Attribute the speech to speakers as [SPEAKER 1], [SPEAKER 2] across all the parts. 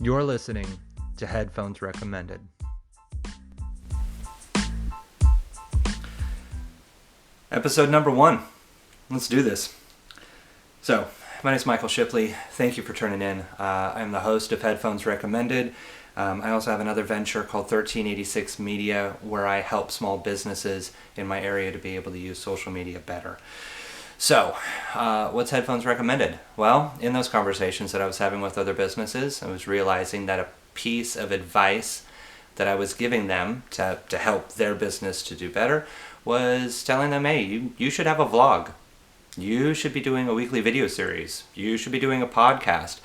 [SPEAKER 1] You're listening to Headphones Recommended.
[SPEAKER 2] Episode number 1. Let's do this. So, my name is Michael Shipley. Thank you for tuning in. I'm the host of Headphones Recommended. I also have another venture called 1386 Media where I help small businesses in my area to be able to use social media better. So, what's Headphones Recommended? Well, in those conversations that I was having with other businesses, I was realizing that a piece of advice that I was giving them to help their business to do better was telling them, hey, you should have a vlog. You should be doing a weekly video series. You should be doing a podcast.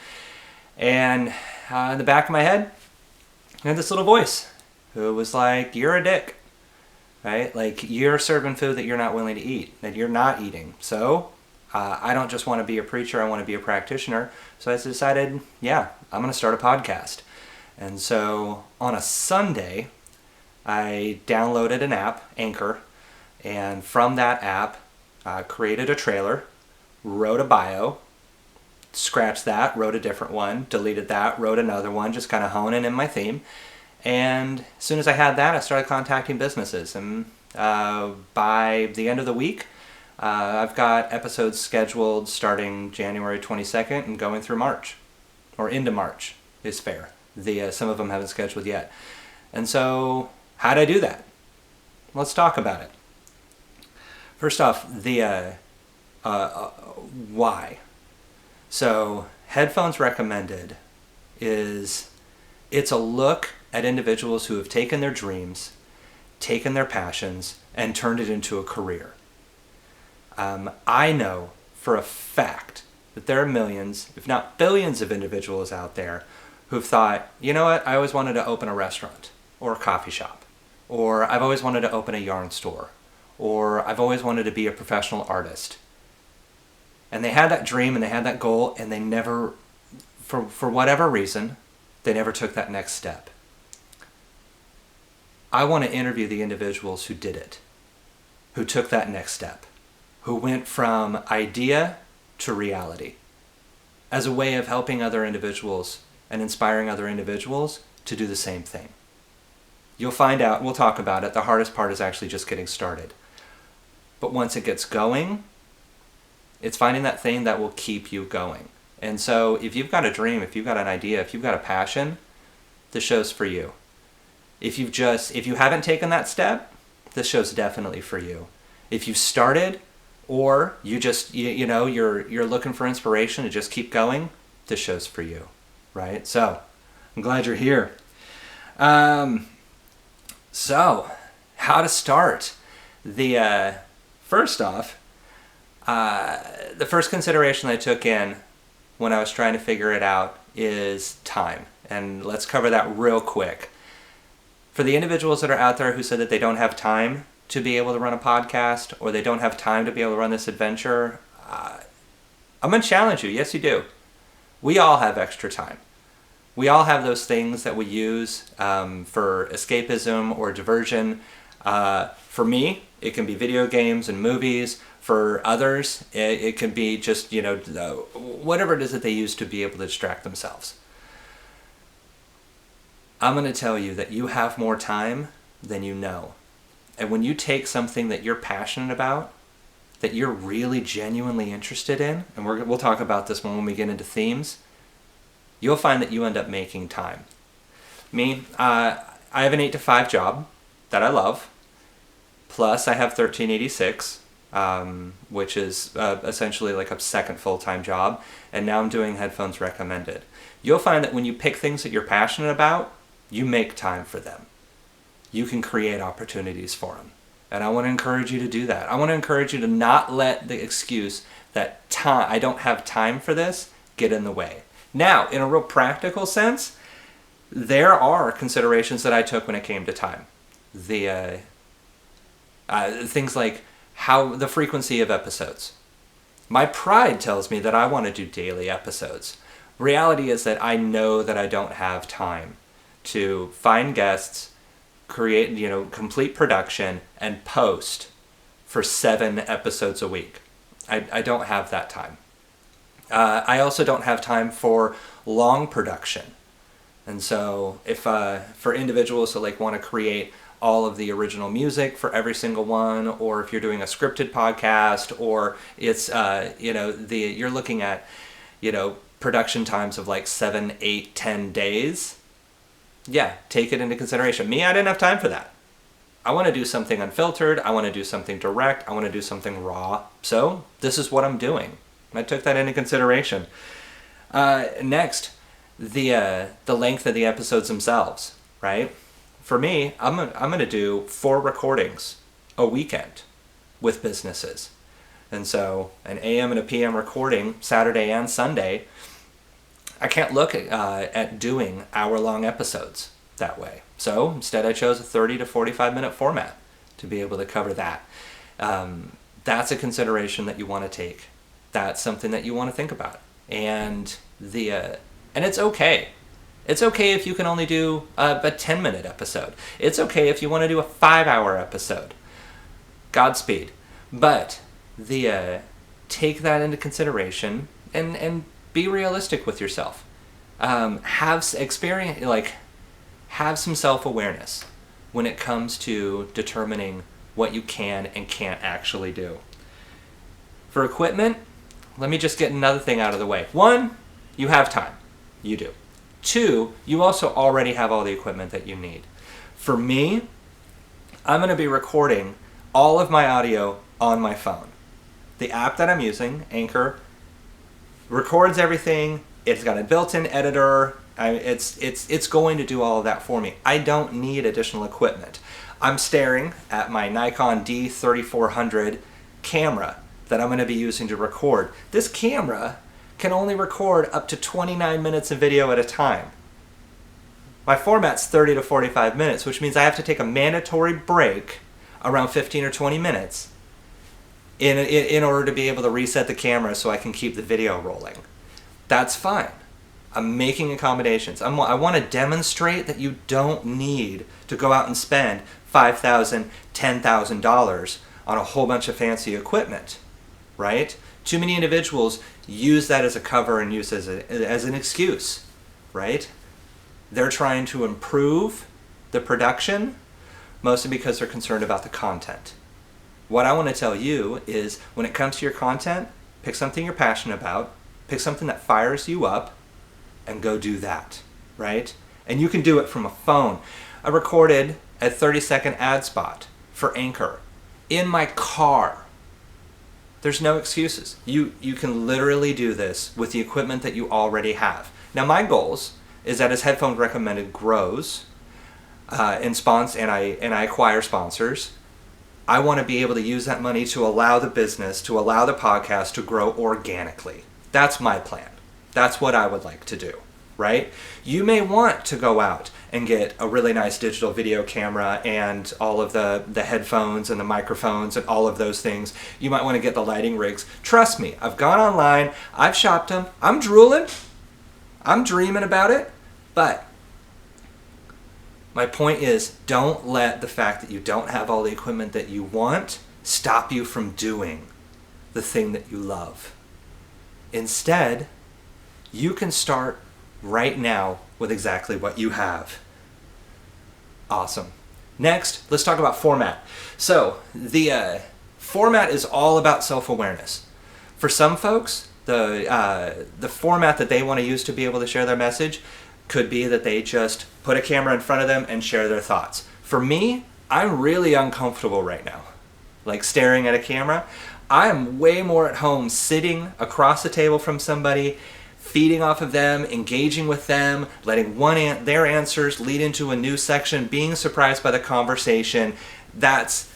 [SPEAKER 2] And in the back of my head, I had this little voice who was like, you're a dick. Right? Like, you're serving food that you're not willing to eat, that you're not eating. So, I don't just want to be a preacher, I want to be a practitioner. So I decided, I'm going to start a podcast. And so, on a Sunday, I downloaded an app, Anchor, and from that app, created a trailer, wrote a bio, scratched that, wrote a different one, deleted that, wrote another one, just kind of honing in my theme. And as soon as I had that, I started contacting businesses. And by the end of the week, I've got episodes scheduled starting January 22nd and going through March. Or into March is fair. Some of them haven't scheduled yet. And so, how'd I do that? Let's talk about it. First off, why? So, Headphones Recommended it's a look at individuals who have taken their dreams, taken their passions, and turned it into a career. I know for a fact that there are millions, if not billions of individuals out there who've thought, you know what, I always wanted to open a restaurant or a coffee shop, or I've always wanted to open a yarn store, or I've always wanted to be a professional artist. And they had that dream and they had that goal, and they never, for whatever reason, they never took that next step. I want to interview the individuals who did it, who took that next step, who went from idea to reality, as a way of helping other individuals and inspiring other individuals to do the same thing. You'll find out, we'll talk about it, the hardest part is actually just getting started. But once it gets going, it's finding that thing that will keep you going. And so if you've got a dream, if you've got an idea, if you've got a passion, this show's for you. If you haven't taken that step, this show's definitely for you. If you've started, or you just, you're looking for inspiration to just keep going, this show's for you, right? So, I'm glad you're here. So, how to start? First off, the first consideration I took in when I was trying to figure it out is time. And let's cover that real quick. For the individuals that are out there who said that they don't have time to be able to run a podcast, or they don't have time to be able to run this adventure, I'm going to challenge you. Yes, you do. We all have extra time. We all have those things that we use for escapism or diversion. For me, it can be video games and movies. For others, it can be just, whatever it is that they use to be able to distract themselves. I'm going to tell you that you have more time than you know. And when you take something that you're passionate about, that you're really genuinely interested in, and we'll talk about this when we get into themes, you'll find that you end up making time. Me, I have an 8-to-5 job that I love, plus I have 1386, which is essentially like a second full-time job, and now I'm doing Headphones Recommended. You'll find that when you pick things that you're passionate about, you make time for them. You can create opportunities for them. And I want to encourage you to do that. I want to encourage you to not let the excuse that I don't have time for this get in the way. Now, in a real practical sense, there are considerations that I took when it came to time. The things like the frequency of episodes. My pride tells me that I want to do daily episodes. Reality is that I know that I don't have time to find guests, create, complete production, and post for 7 episodes a week. I don't have that time. I also don't have time for long production. And so if for individuals who like want to create all of the original music for every single one, or if you're doing a scripted podcast, or it's you're looking at production times of like 7, 8, 10 days, yeah, take it into consideration. Me, I didn't have time for that. I want to do something unfiltered. I want to do something direct. I want to do something raw. So this is what I'm doing. I took that into consideration. Next, the length of the episodes themselves, right? For me, I'm gonna do 4 recordings a weekend with businesses. And so an AM and a PM recording Saturday and Sunday, I can't look at doing hour-long episodes that way. So instead I chose a 30 to 45 minute format to be able to cover that. That's a consideration that you want to take. That's something that you want to think about. And it's okay. It's okay if you can only do a 10-minute episode. It's okay if you want to do a 5-hour episode. Godspeed. But take that into consideration and be realistic with yourself. Have some self-awareness when it comes to determining what you can and can't actually do. For equipment, let me just get another thing out of the way. 1, you have time. You do. 2, you also already have all the equipment that you need. For me, I'm going to be recording all of my audio on my phone. The app that I'm using, Anchor, records everything. It's got a built-in editor. It's going to do all of that for me. I don't need additional equipment. I'm staring at my Nikon D3400 camera that I'm going to be using to record. This camera can only record up to 29 minutes of video at a time. My format's 30 to 45 minutes, which means I have to take a mandatory break around 15 or 20 minutes in order to be able to reset the camera so I can keep the video rolling. That's fine. I'm making accommodations. I want to demonstrate that you don't need to go out and spend $5,000, $10,000 on a whole bunch of fancy equipment, right? Too many individuals use that as a cover and use it as an excuse, right? They're trying to improve the production, mostly because they're concerned about the content. What I want to tell you is, when it comes to your content, pick something you're passionate about, pick something that fires you up, and go do that, right? And you can do it from a phone. I recorded a 30-second ad spot for Anchor in my car. There's no excuses. You can literally do this with the equipment that you already have. Now, my goals is that as Headphones Recommended grows and I acquire sponsors, I want to be able to use that money to allow the business, to allow the podcast to grow organically. That's my plan. That's what I would like to do, right? You may want to go out and get a really nice digital video camera and all of the headphones and the microphones and all of those things. You might want to get the lighting rigs. Trust me, I've gone online, I've shopped them, I'm drooling, I'm dreaming about it, but my point is, don't let the fact that you don't have all the equipment that you want stop you from doing the thing that you love. Instead, you can start right now with exactly what you have. Awesome. Next, let's talk about format. So, the format is all about self-awareness. For some folks, the format that they want to use to be able to share their message could be that they just put a camera in front of them and share their thoughts. For me, I'm really uncomfortable right now, like staring at a camera. I am way more at home sitting across the table from somebody, feeding off of them, engaging with them, letting their answers lead into a new section, being surprised by the conversation. That's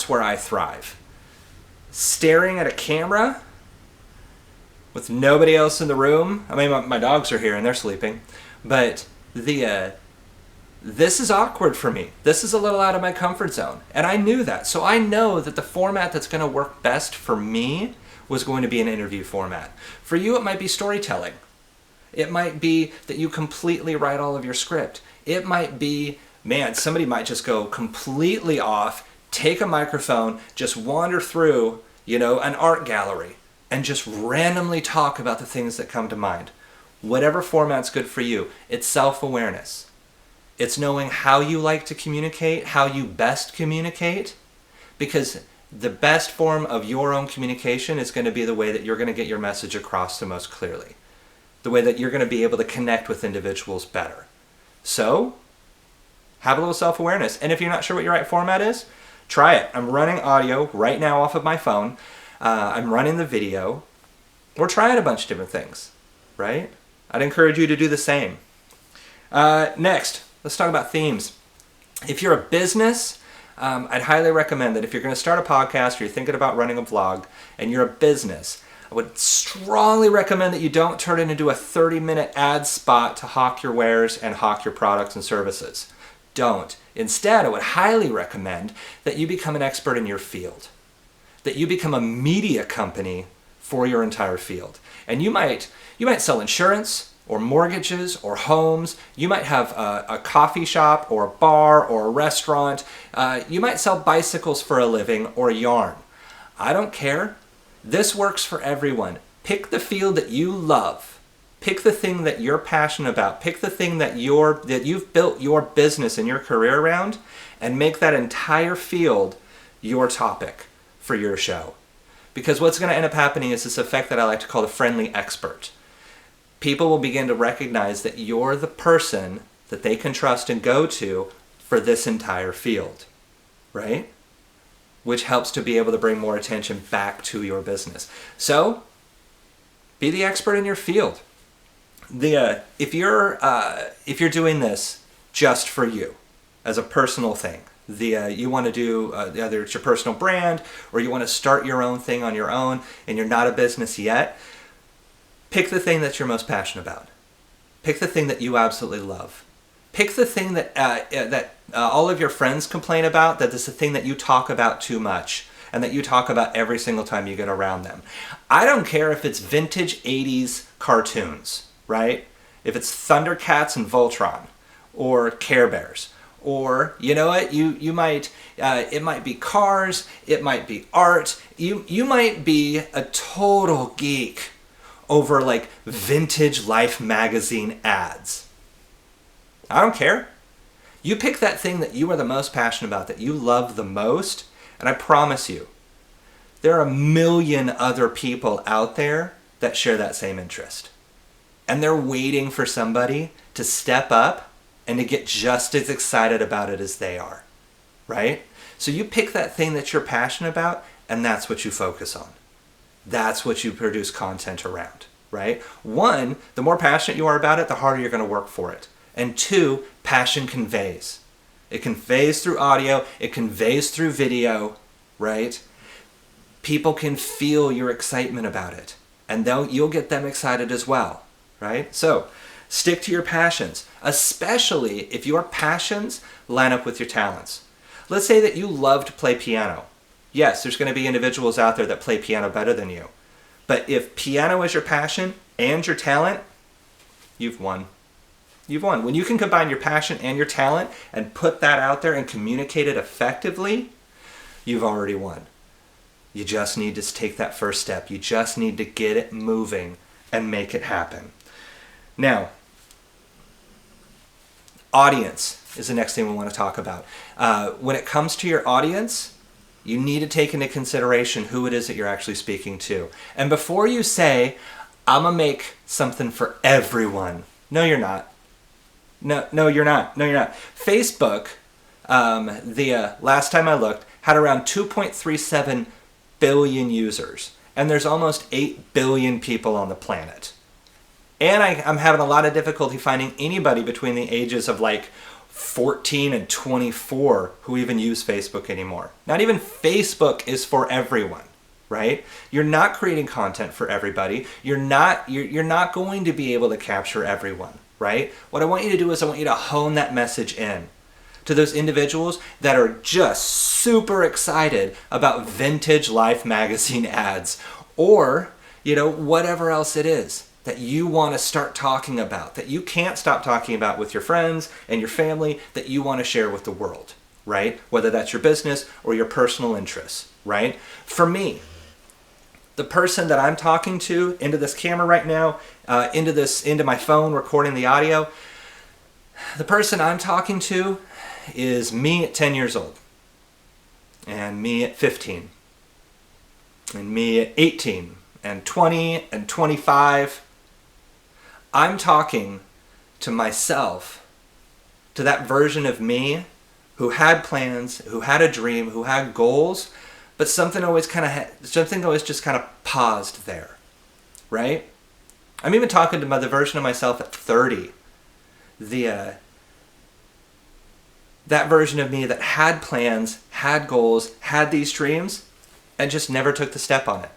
[SPEAKER 2] where I thrive. Staring at a camera with nobody else in the room. I mean, my dogs are here and they're sleeping, but this is awkward for me. This is a little out of my comfort zone, and I knew that. So I know that the format that's going to work best for me was going to be an interview format. For you, it might be storytelling. It might be that you completely write all of your script. It might be, somebody might just go completely off, take a microphone, just wander through, an art gallery, and just randomly talk about the things that come to mind. Whatever format's good for you. It's self-awareness. It's knowing how you like to communicate, how you best communicate, because the best form of your own communication is going to be the way that you're going to get your message across the most clearly, the way that you're going to be able to connect with individuals better. So, have a little self-awareness. And if you're not sure what your right format is, try it. I'm running audio right now off of my phone. I'm running the video. We're trying a bunch of different things, right? I'd encourage you to do the same. Next, let's talk about themes. If you're a business, I'd highly recommend that if you're going to start a podcast or you're thinking about running a vlog and you're a business, I would strongly recommend that you don't turn it into a 30-minute ad spot to hawk your wares and hawk your products and services. Don't. Instead, I would highly recommend that you become an expert in your field, that you become a media company for your entire field. And you might sell insurance or mortgages or homes. You might have a coffee shop or a bar or a restaurant. You might sell bicycles for a living or yarn. I don't care. This works for everyone. Pick the field that you love. Pick the thing that you're passionate about. Pick the thing that you've built your business and your career around, and make that entire field your topic for your show. Because what's going to end up happening is this effect that I like to call the friendly expert. People will begin to recognize that you're the person that they can trust and go to for this entire field, right? Which helps to be able to bring more attention back to your business. So, be the expert in your field. If you're doing this just for you, as a personal thing, you want to do either it's your personal brand or you want to start your own thing on your own and you're not a business yet, pick the thing that you're most passionate about. Pick the thing that you absolutely love. Pick the thing that all of your friends complain about, that is the thing that you talk about too much and that you talk about every single time you get around them. I don't care if it's vintage 80s cartoons, right? If it's Thundercats and Voltron or Care Bears, or you know what, you might it might be cars, it might be art, you might be a total geek over like vintage Life magazine ads. I don't care. You pick that thing that you are the most passionate about, that you love the most, and I promise you, there are a million other people out there that share that same interest. And they're waiting for somebody to step up and to get just as excited about it as they are, right? So you pick that thing that you're passionate about, and that's what you focus on. That's what you produce content around, right? One, the more passionate you are about it, the harder you're going to work for it. And two, passion conveys. It conveys through audio, it conveys through video, right? People can feel your excitement about it, and you'll get them excited as well, right? So, stick to your passions, especially if your passions line up with your talents. Let's say that you love to play piano. Yes, there's going to be individuals out there that play piano better than you. But if piano is your passion and your talent, you've won. You've won. When you can combine your passion and your talent and put that out there and communicate it effectively, you've already won. You just need to take that first step. You just need to get it moving and make it happen. Now, audience is the next thing we want to talk about. When it comes to your audience, you need to take into consideration who it is that you're actually speaking to. And before you say, I'm going to make something for everyone. No, you're not. No, you're not. Facebook, the last time I looked, had around 2.37 billion users. And there's almost 8 billion people on the planet. And I'm having a lot of difficulty finding anybody between the ages of like 14 and 24 who even use Facebook anymore. Not even Facebook is for everyone, right? You're not creating content for everybody. You're not going to be able to capture everyone, right? What I want you to do is I want you to hone that message in to those individuals that are just super excited about vintage Life magazine ads, or, whatever else it is that you want to start talking about, that you can't stop talking about with your friends and your family, that you want to share with the world, right? Whether that's your business or your personal interests, right? For me, the person that I'm talking to into this camera right now, into my phone recording the audio, the person I'm talking to is me at 10 years old, and me at 15, and me at 18, and 20, and 25. I'm talking to myself, to that version of me who had plans, who had a dream, who had goals, but something always just kind of paused there, right? I'm even talking to the version of myself at 30, that version of me that had plans, had goals, had these dreams, and just never took the step on it.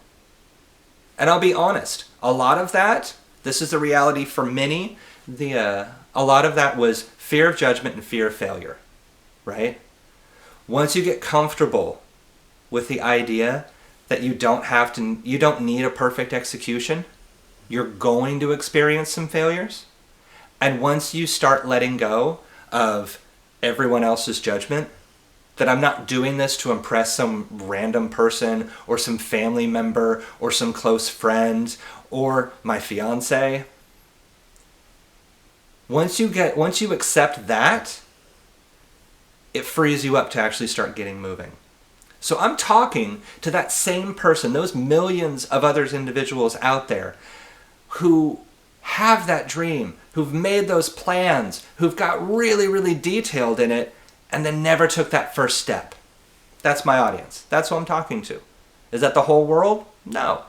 [SPEAKER 2] And I'll be honest, a lot of that, this is the reality for many, a lot of that was fear of judgment and fear of failure, right? Once you get comfortable with the idea that you don't need a perfect execution, you're going to experience some failures. And once you start letting go of everyone else's judgment, that I'm not doing this to impress some random person or some family member or some close friend or my fiance. Once you accept that, it frees you up to actually start getting moving. So I'm talking to that same person, those millions of other individuals out there who have that dream, who've made those plans, who've got really, really detailed in it, and then never took that first step. That's my audience. That's who I'm talking to. Is that the whole world? No.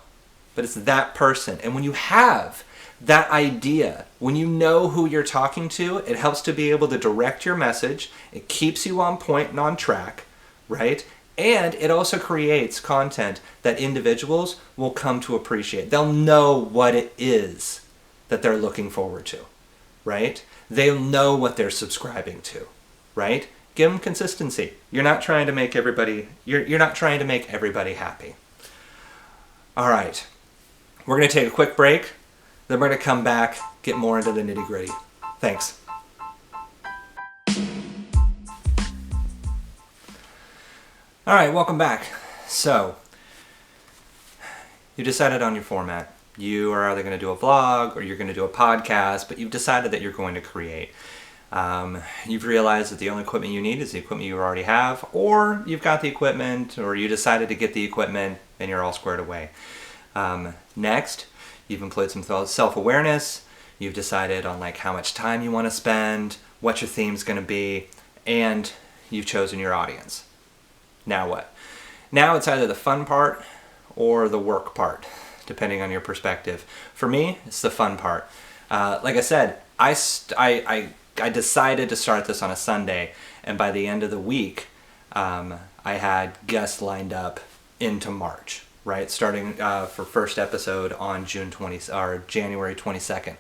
[SPEAKER 2] But it's that person. And when you have that idea, when you know who you're talking to, it helps to be able to direct your message. It keeps you on point and on track, right? And it also creates content that individuals will come to appreciate. They'll know what it is that they're looking forward to, right? They'll know what they're subscribing to, right? Give them consistency. You're not trying to make everybody happy. All right. We're going to take a quick break. Then we're going to come back, get more into the nitty-gritty. Thanks. All right, welcome back. So, you decided on your format. You are either going to do a vlog or you're going to do a podcast, but you've decided that you're going to create. You've realized that the only equipment you need is the equipment you already have, or you've got the equipment, or you decided to get the equipment and you're all squared away. Next, you've employed some self-awareness. You've decided on how much time you want to spend, what your theme's going to be, and you've chosen your audience. Now what? Now it's either the fun part or the work part, depending on your perspective. For me, it's the fun part. Like I said, I decided to start this on a Sunday, and by the end of the week, I had guests lined up into March, right? Starting for first episode on January 22nd.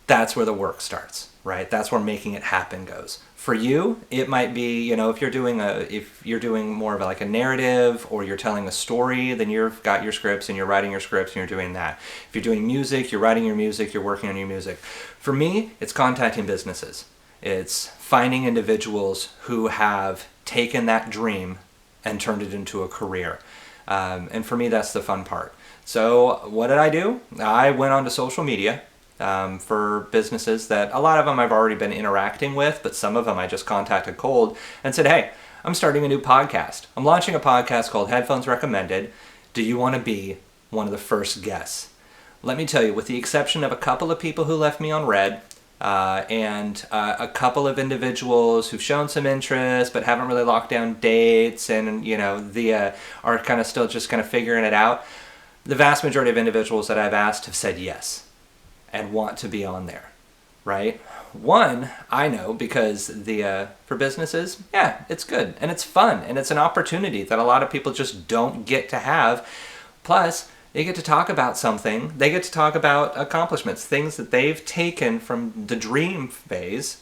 [SPEAKER 2] That's where the work starts, right? That's where making it happen goes. For you, it might be, if you're doing more of a narrative, or you're telling a story, then you've got your scripts and you're writing your scripts and you're doing that. If you're doing music, you're writing your music, you're working on your music. For me, it's contacting businesses. It's finding individuals who have taken that dream and turned it into a career. And for me, that's the fun part. So what did I do? I went onto social media. For businesses that a lot of them I've already been interacting with, but some of them I just contacted cold and said, hey, I'm starting a new podcast. I'm launching a podcast called Headphones Recommended. Do you want to be one of the first guests? Let me tell you, with the exception of a couple of people who left me on red, and a couple of individuals who've shown some interest but haven't really locked down dates and, are kind of still just kind of figuring it out, the vast majority of individuals that I've asked have said yes and want to be on there, right? One, I know because for businesses, yeah, it's good and it's fun and it's an opportunity that a lot of people just don't get to have. Plus, they get to talk about something. They get to talk about accomplishments, things that they've taken from the dream phase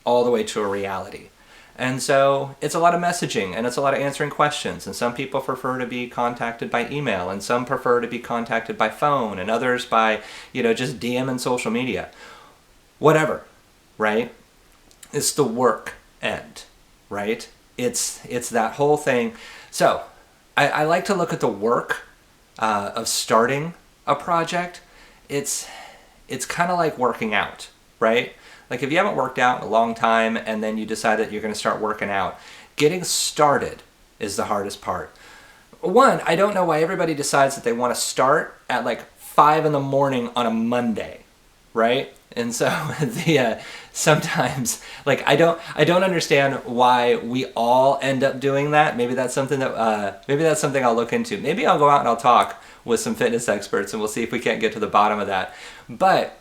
[SPEAKER 2] all the way to a reality. And so it's a lot of messaging and it's a lot of answering questions. And some people prefer to be contacted by email and some prefer to be contacted by phone and others by, just DM and social media. Whatever, right? It's the work end, right? It's that whole thing. So I like to look at the work of starting a project. It's kind of like working out, right? Like if you haven't worked out in a long time and then you decide that you're going to start working out, getting started is the hardest part. One, I don't know why everybody decides that they want to start at like 5 in the morning on a Monday, right? And so sometimes like I don't understand why we all end up doing that. Maybe that's something that maybe that's something I'll look into. Maybe I'll go out and I'll talk with some fitness experts and we'll see if we can't get to the bottom of that. But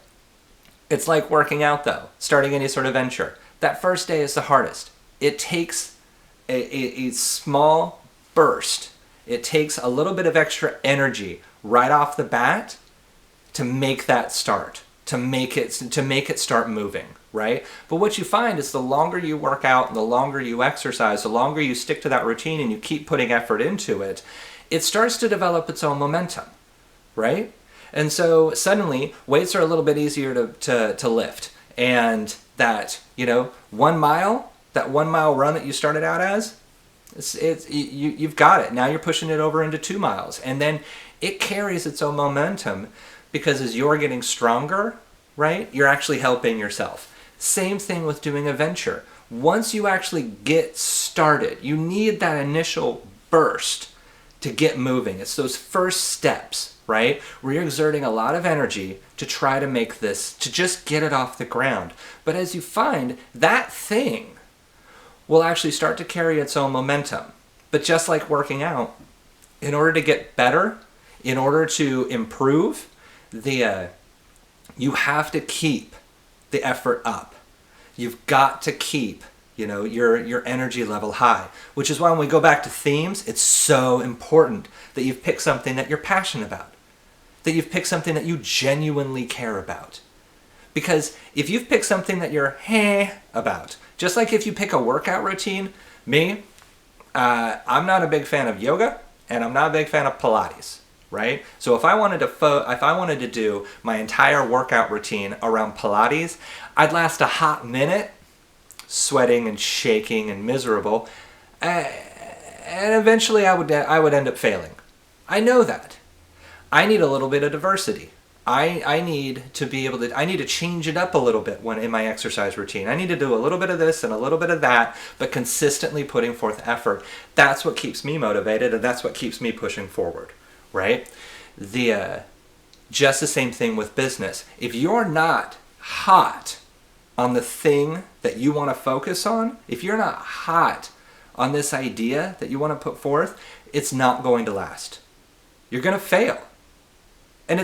[SPEAKER 2] it's like working out though, starting any sort of venture. That first day is the hardest. It takes a small burst. It takes a little bit of extra energy right off the bat to make that start. To make it start moving, right? But what you find is the longer you work out and the longer you exercise, the longer you stick to that routine and you keep putting effort into it, it starts to develop its own momentum, right? And so suddenly weights are a little bit easier to lift. And that, 1 mile, that 1 mile run that you started out as, you've got it. Now you're pushing it over into 2 miles. And then it carries its own momentum. Because as you're getting stronger, right, you're actually helping yourself. Same thing with doing a venture. Once you actually get started, you need that initial burst to get moving. It's those first steps, right, where you're exerting a lot of energy to try to make this, to just get it off the ground. But as you find, that thing will actually start to carry its own momentum. But just like working out, in order to get better, in order to improve, you have to keep the effort up. You've got to keep, your energy level high, which is why when we go back to themes, it's so important that you've picked something that you're passionate about, that you've picked something that you genuinely care about. Because if you've picked something that you're about, just like if you pick a workout routine, I'm not a big fan of yoga and I'm not a big fan of Pilates. Right? So if I wanted to do my entire workout routine around Pilates, I'd last a hot minute, sweating and shaking and miserable, and eventually I would end up failing. I know that. I need a little bit of diversity. I need to change it up a little bit when in my exercise routine. I need to do a little bit of this and a little bit of that, but consistently putting forth effort. That's what keeps me motivated, and that's what keeps me pushing forward. Right? Just the same thing with business. If you're not hot on the thing that you want to focus on, if you're not hot on this idea that you want to put forth, it's not going to last. You're going to fail. And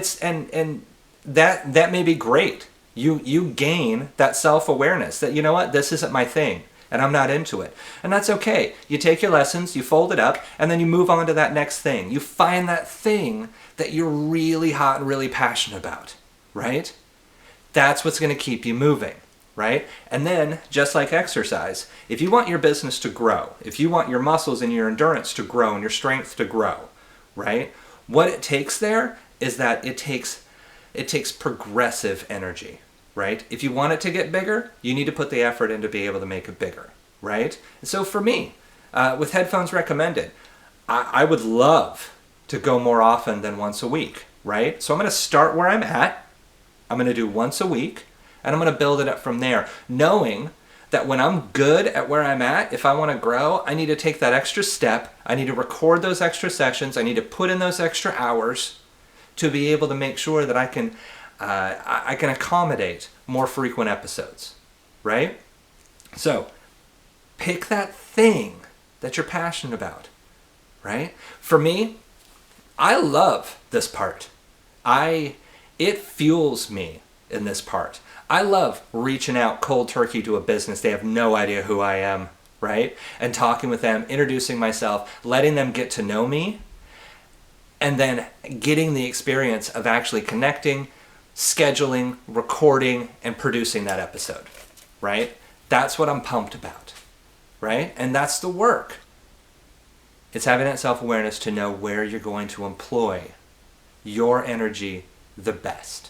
[SPEAKER 2] that may be great. You gain that self-awareness that, this isn't my thing. And I'm not into it. And that's okay. You take your lessons, you fold it up, and then you move on to that next thing. You find that thing that you're really hot and really passionate about, right? That's what's going to keep you moving, right? And then, just like exercise, if you want your business to grow, if you want your muscles and your endurance to grow and your strength to grow, right? What it takes there is that it takes progressive energy. Right? If you want it to get bigger, you need to put the effort in to be able to make it bigger, right? And so for me, with Headphones Recommended, I would love to go more often than once a week, right? So I'm going to start where I'm at. I'm going to do once a week, and I'm going to build it up from there, knowing that when I'm good at where I'm at, if I want to grow, I need to take that extra step. I need to record those extra sessions. I need to put in those extra hours to be able to make sure that I can accommodate more frequent episodes, right? So pick that thing that you're passionate about, right? For me, I love this part. It fuels me in this part. I love reaching out cold turkey to a business. They have no idea who I am, right? And talking with them, introducing myself, letting them get to know me, and then getting the experience of actually connecting, scheduling, recording, and producing that episode, right? That's what I'm pumped about, right? And that's the work. It's having that self-awareness to know where you're going to employ your energy the best,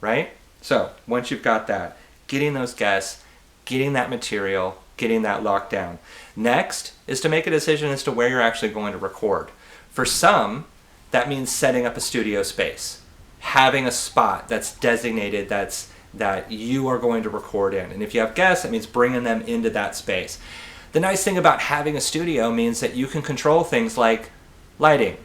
[SPEAKER 2] right? So once you've got that, getting those guests, getting that material, getting that locked down. Next is to make a decision as to where you're actually going to record. For some, that means setting up a studio space, having a spot that's designated that you are going to record in. And if you have guests, that means bringing them into that space. The nice thing about having a studio means that you can control things like lighting,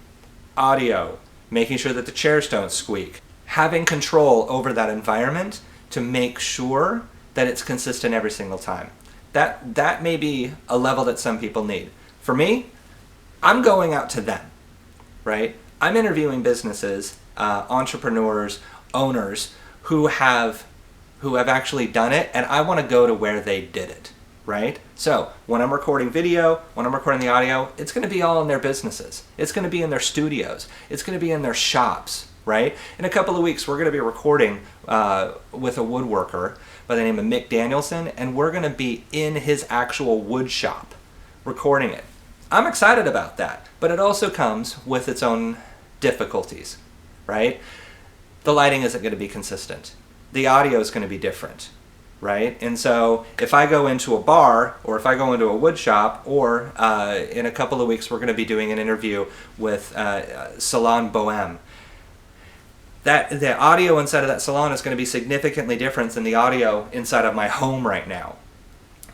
[SPEAKER 2] audio, making sure that the chairs don't squeak, having control over that environment to make sure that it's consistent every single time. That may be a level that some people need. For me, I'm going out to them, right? I'm interviewing businesses, entrepreneurs, owners who have actually done it, and I want to go to where they did it, right? So when I'm recording video, when I'm recording the audio, it's going to be all in their businesses. It's going to be in their studios. It's going to be in their shops, right? In a couple of weeks, we're going to be recording with a woodworker by the name of Mick Danielson, and we're going to be in his actual wood shop recording it. I'm excited about that, but it also comes with its own difficulties, right? The lighting isn't going to be consistent. The audio is going to be different, right? And so if I go into a bar or if I go into a wood shop, or in a couple of weeks we're going to be doing an interview with Salon Bohème, that the audio inside of that salon is going to be significantly different than the audio inside of my home right now.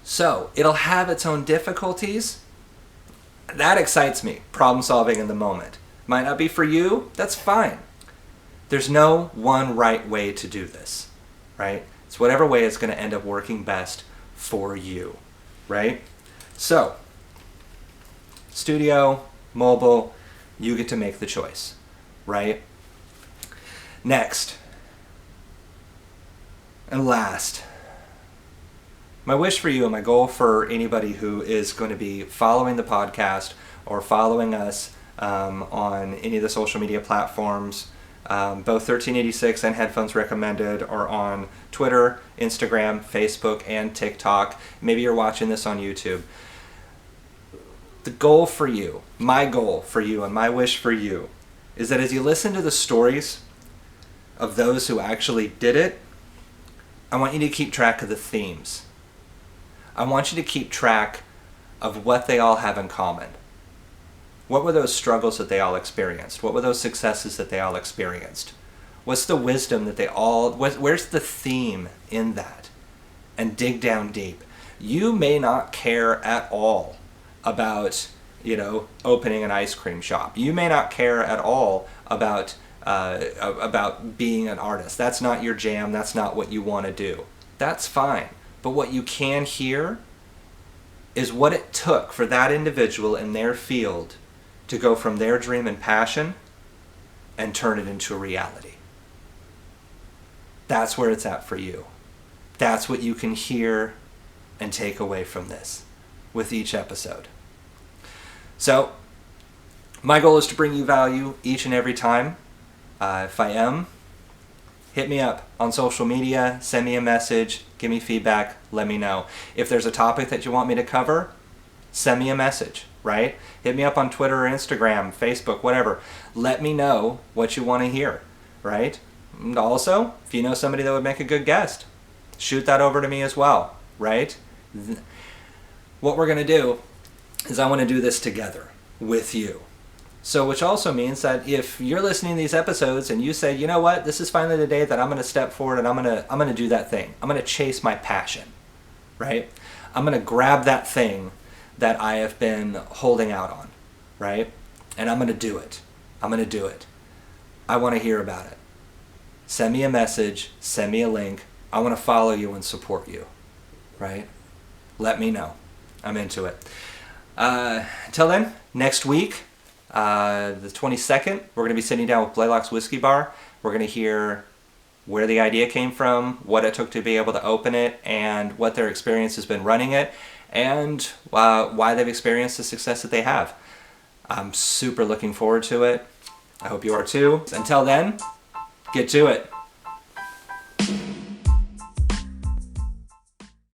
[SPEAKER 2] So it'll have its own difficulties. That excites me, problem solving in the moment. Might not be for you, that's fine. There's no one right way to do this, right? It's whatever way is going to end up working best for you, right? So, studio, mobile, you get to make the choice, right? Next, and last, my wish for you and my goal for anybody who is going to be following the podcast or following us on any of the social media platforms, both 1386 and Headphones Recommended are on Twitter, Instagram, Facebook, and TikTok. Maybe you're watching this on YouTube. The goal for you, my goal for you, and my wish for you is that as you listen to the stories of those who actually did it, I want you to keep track of the themes. I want you to keep track of what they all have in common. What were those struggles that they all experienced? What were those successes that they all experienced? What's the wisdom that they all... Where's the theme in that? And dig down deep. You may not care at all about, opening an ice cream shop. You may not care at all about being an artist. That's not your jam. That's not what you want to do. That's fine. But what you can hear is what it took for that individual in their field to go from their dream and passion and turn it into a reality. That's where it's at for you. That's what you can hear and take away from this with each episode. So, my goal is to bring you value each and every time. If I am, hit me up on social media, send me a message, give me feedback, let me know. If there's a topic that you want me to cover, send me a message, right? Hit me up on Twitter or Instagram, Facebook, whatever. Let me know what you want to hear, right? And also, if you know somebody that would make a good guest, shoot that over to me as well, right? What we're going to do is I want to do this together with you. So, which also means that if you're listening to these episodes and you say, you know what, this is finally the day that I'm going to step forward and I'm going to do that thing. I'm going to chase my passion, right? I'm going to grab that thing that I have been holding out on, right? And I'm going to do it. I'm going to do it. I want to hear about it. Send me a message, send me a link. I want to follow you and support you, right? Let me know. I'm into it. Until then, next week, the 22nd, we're going to be sitting down with Blaylock's Whiskey Bar. We're going to hear where the idea came from, what it took to be able to open it, and what their experience has been running it, and why they've experienced the success that they have. I'm super looking forward to it. I hope you are too. Until then, get to it.